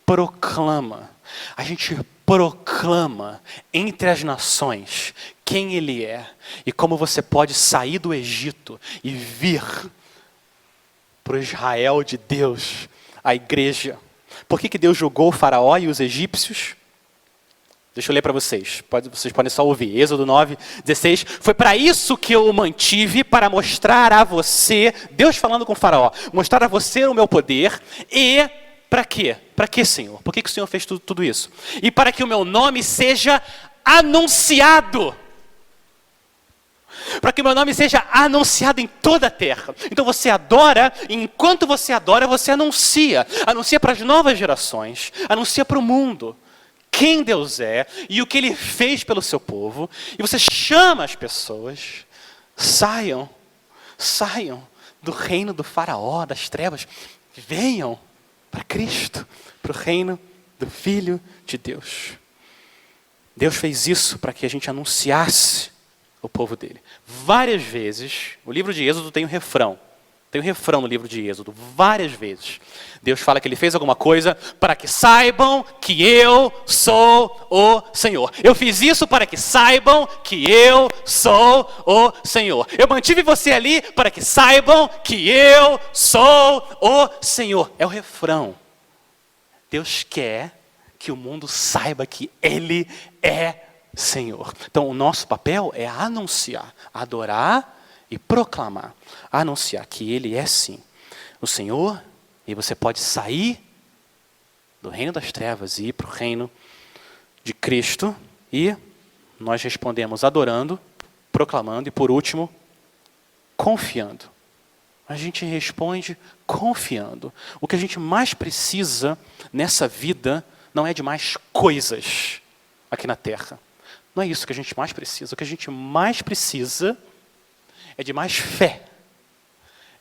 A: proclama. A gente proclama entre as nações quem Ele é e como você pode sair do Egito e vir para o Israel de Deus, a igreja. Por que Deus julgou o faraó e os egípcios? Deixa eu ler para vocês. Vocês podem só ouvir. Êxodo 9, 16. Foi para isso que eu o mantive, para mostrar a você, Deus falando com o faraó, mostrar a você o meu poder e para quê? Para quê, Senhor? Por que o Senhor fez tudo isso? E para que o meu nome seja anunciado. Para que o meu nome seja anunciado em toda a terra. Então você adora, e enquanto você adora, você anuncia. Anuncia para as novas gerações. Anuncia para o mundo quem Deus é e o que Ele fez pelo seu povo. E você chama as pessoas. Saiam do reino do faraó, das trevas. Venham para Cristo, para o reino do Filho de Deus. Deus fez isso para que a gente anunciasse o povo dele. Várias vezes, o livro de Êxodo tem um refrão. Tem um refrão no livro de Êxodo, várias vezes. Deus fala que Ele fez alguma coisa para que saibam que eu sou o Senhor. Eu fiz isso para que saibam que eu sou o Senhor. Eu mantive você ali para que saibam que eu sou o Senhor. É o refrão. Deus quer que o mundo saiba que Ele é Senhor. Então, o nosso papel é anunciar, adorar e proclamar. Anunciar que Ele é sim o Senhor, e você pode sair do reino das trevas e ir para o reino de Cristo. E nós respondemos adorando, proclamando e, por último, confiando. A gente responde confiando. O que a gente mais precisa nessa vida não é de mais coisas aqui na terra. Não é isso que a gente mais precisa. O que a gente mais precisa é de mais fé.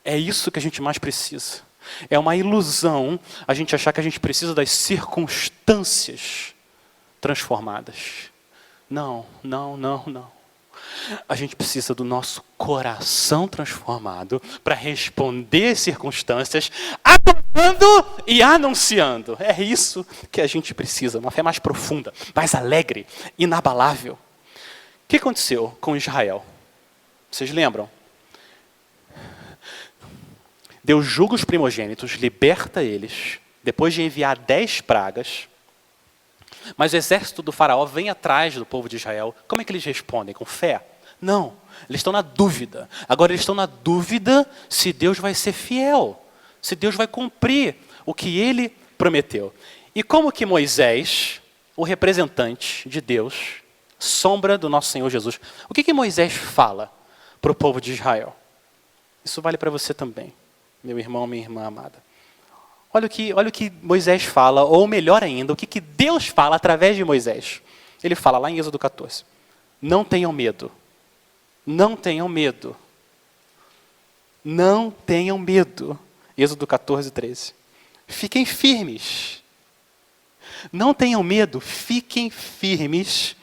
A: É isso que a gente mais precisa. É uma ilusão a gente achar que a gente precisa das circunstâncias transformadas. Não. A gente precisa do nosso coração transformado para responder às circunstâncias, adorando e anunciando. É isso que a gente precisa, uma fé mais profunda, mais alegre, inabalável. O que aconteceu com Israel? Vocês lembram? Deus julga os primogênitos, liberta eles, depois de enviar 10 pragas. Mas o exército do faraó vem atrás do povo de Israel. Como é que eles respondem? Com fé? Não, eles estão na dúvida. Agora eles estão na dúvida se Deus vai ser fiel, se Deus vai cumprir o que Ele prometeu. E como que Moisés, o representante de Deus, sombra do nosso Senhor Jesus, o que Moisés fala para o povo de Israel? Isso vale para você também, meu irmão, minha irmã amada. Olha o que Moisés fala, ou melhor ainda, o que Deus fala através de Moisés. Ele fala lá em Êxodo 14. Não tenham medo. Não tenham medo. Não tenham medo. Êxodo 14, 13. Fiquem firmes. Não tenham medo, fiquem firmes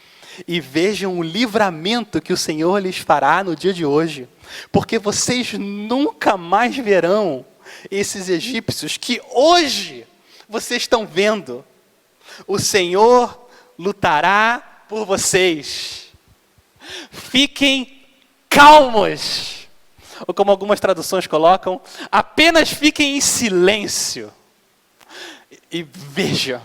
A: e vejam o livramento que o Senhor lhes fará no dia de hoje, porque vocês nunca mais verão esses egípcios que hoje vocês estão vendo. O Senhor lutará por vocês. Fiquem calmos. Ou como algumas traduções colocam, apenas fiquem em silêncio. E veja,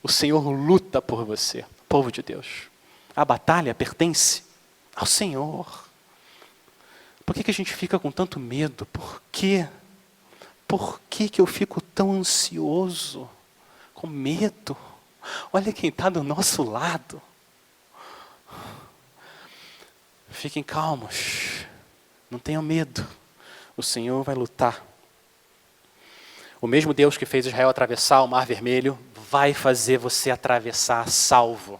A: o Senhor luta por você, povo de Deus. A batalha pertence ao Senhor. Por que a gente fica com tanto medo? Por quê? Por que eu fico tão ansioso? Com medo? Olha quem está do nosso lado. Fiquem calmos. Não tenham medo. O Senhor vai lutar. O mesmo Deus que fez Israel atravessar o Mar Vermelho vai fazer você atravessar salvo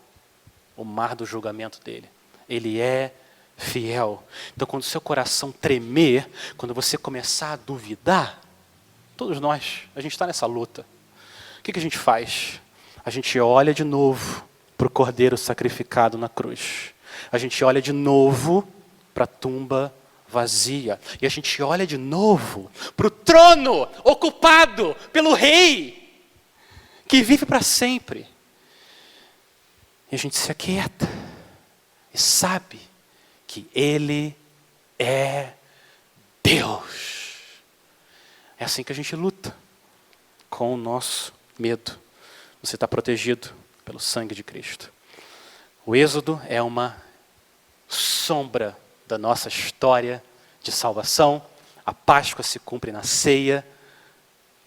A: o mar do julgamento dele. Ele é fiel. Então, quando o seu coração tremer, quando você começar a duvidar, todos nós, a gente está nessa luta. O que a gente faz? A gente olha de novo para o Cordeiro sacrificado na cruz. A gente olha de novo para a tumba vazia. E a gente olha de novo para o trono ocupado pelo Rei, que vive para sempre. E a gente se aquieta e sabe que Ele é Deus. É assim que a gente luta com o nosso medo. Você está protegido pelo sangue de Cristo. O Êxodo é uma sombra da nossa história de salvação. A Páscoa se cumpre na ceia.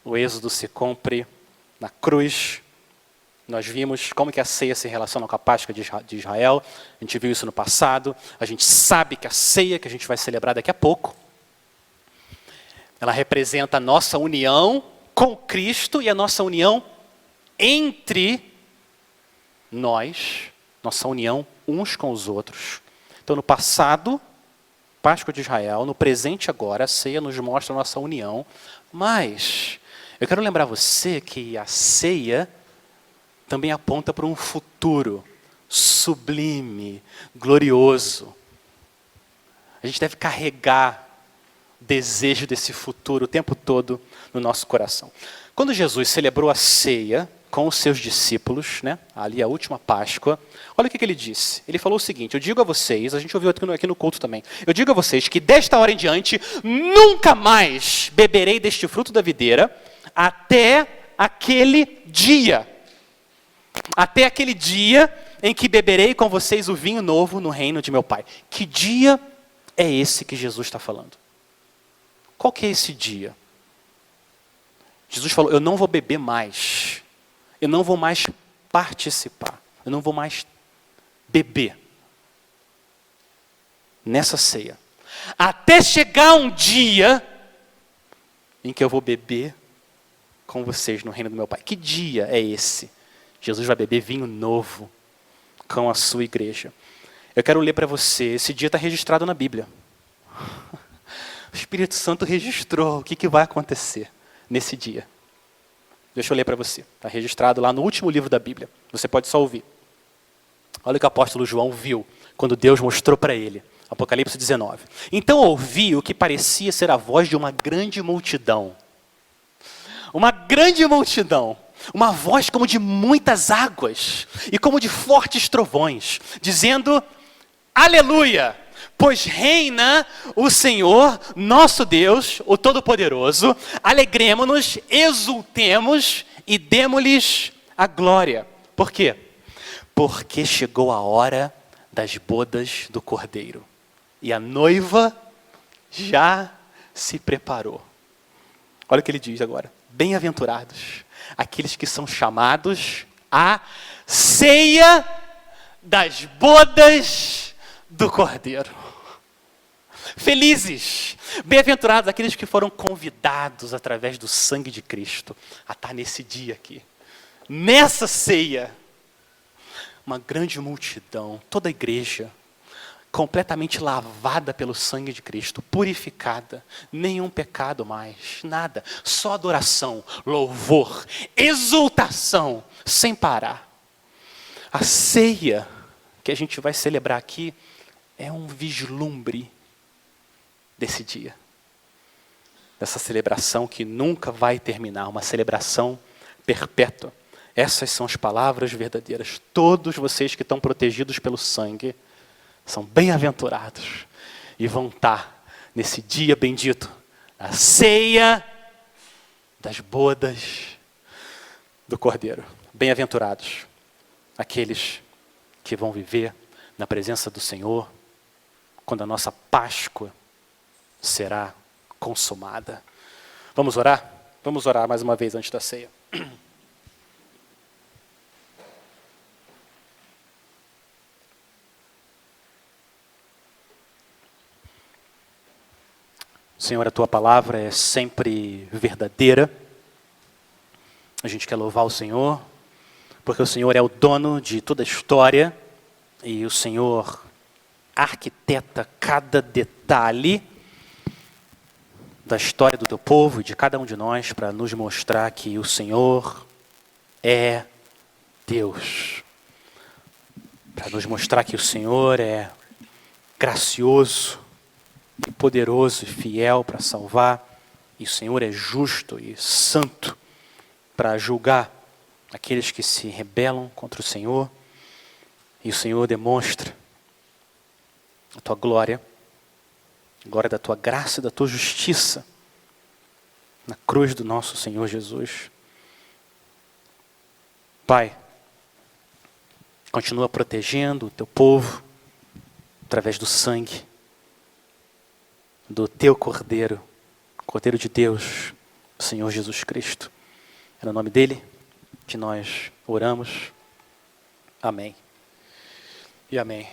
A: O Êxodo se cumpre na cruz. Nós vimos como que a ceia se relaciona com a Páscoa de Israel. A gente viu isso no passado. A gente sabe que a ceia que a gente vai celebrar daqui a pouco, ela representa a nossa união com Cristo e a nossa união entre nós, nossa união uns com os outros. Então, no passado, Páscoa de Israel, no presente agora, a ceia nos mostra a nossa união. Mas eu quero lembrar você que a ceia também aponta para um futuro sublime, glorioso. A gente deve carregar o desejo desse futuro o tempo todo no nosso coração. Quando Jesus celebrou a ceia com os seus discípulos, né, ali a última Páscoa, olha o que ele disse. Ele falou o seguinte: eu digo a vocês, a gente ouviu aqui no culto também, eu digo a vocês que desta hora em diante nunca mais beberei deste fruto da videira até aquele dia em que beberei com vocês o vinho novo no reino de meu Pai. Que dia é esse que Jesus está falando? Qual que é esse dia? Jesus falou: eu não vou beber mais. Eu não vou mais participar. Eu não vou mais beber nessa ceia. Até chegar um dia em que eu vou beber com vocês no reino do meu Pai. Que dia é esse? Jesus vai beber vinho novo com a sua igreja. Eu quero ler para você. Esse dia está registrado na Bíblia. O Espírito Santo registrou o que vai acontecer nesse dia. Deixa eu ler para você. Está registrado lá no último livro da Bíblia. Você pode só ouvir. Olha o que o apóstolo João viu quando Deus mostrou para ele. Apocalipse 19. Então ouvi o que parecia ser a voz de uma grande multidão. Uma grande multidão. Uma voz como de muitas águas e como de fortes trovões, dizendo: aleluia! Pois reina o Senhor, nosso Deus, o Todo-Poderoso. Alegremo-nos, exultemos e demo-lhes a glória. Por quê? Porque chegou a hora das bodas do Cordeiro. E a noiva já se preparou. Olha o que ele diz agora. Bem-aventurados aqueles que são chamados à ceia das bodas do Cordeiro. Felizes, bem-aventurados aqueles que foram convidados através do sangue de Cristo a estar nesse dia aqui, nessa ceia. Uma grande multidão, toda a igreja, completamente lavada pelo sangue de Cristo, purificada, nenhum pecado mais, nada, só adoração, louvor, exultação, sem parar. A ceia que que a gente vai celebrar aqui é um vislumbre desse dia. Dessa celebração que nunca vai terminar, uma celebração perpétua. Essas são as palavras verdadeiras. Todos vocês que estão protegidos pelo sangue são bem-aventurados e vão estar nesse dia bendito, a ceia das bodas do Cordeiro. Bem-aventurados aqueles que vão viver na presença do Senhor quando a nossa Páscoa será consumada. Vamos orar? Vamos orar mais uma vez antes da ceia. Senhor, a Tua palavra é sempre verdadeira. A gente quer louvar o Senhor, porque o Senhor é o dono de toda a história e o Senhor arquiteta cada detalhe da história do Teu povo e de cada um de nós para nos mostrar que o Senhor é Deus. Para nos mostrar que o Senhor é gracioso, e poderoso e fiel para salvar, e o Senhor é justo e santo para julgar aqueles que se rebelam contra o Senhor, e o Senhor demonstra a Tua glória, a glória da Tua graça e da Tua justiça na cruz do nosso Senhor Jesus. Pai, continua protegendo o Teu povo através do sangue do Teu Cordeiro, Cordeiro de Deus, o Senhor Jesus Cristo. É no nome dEle que nós oramos. Amém. E amém.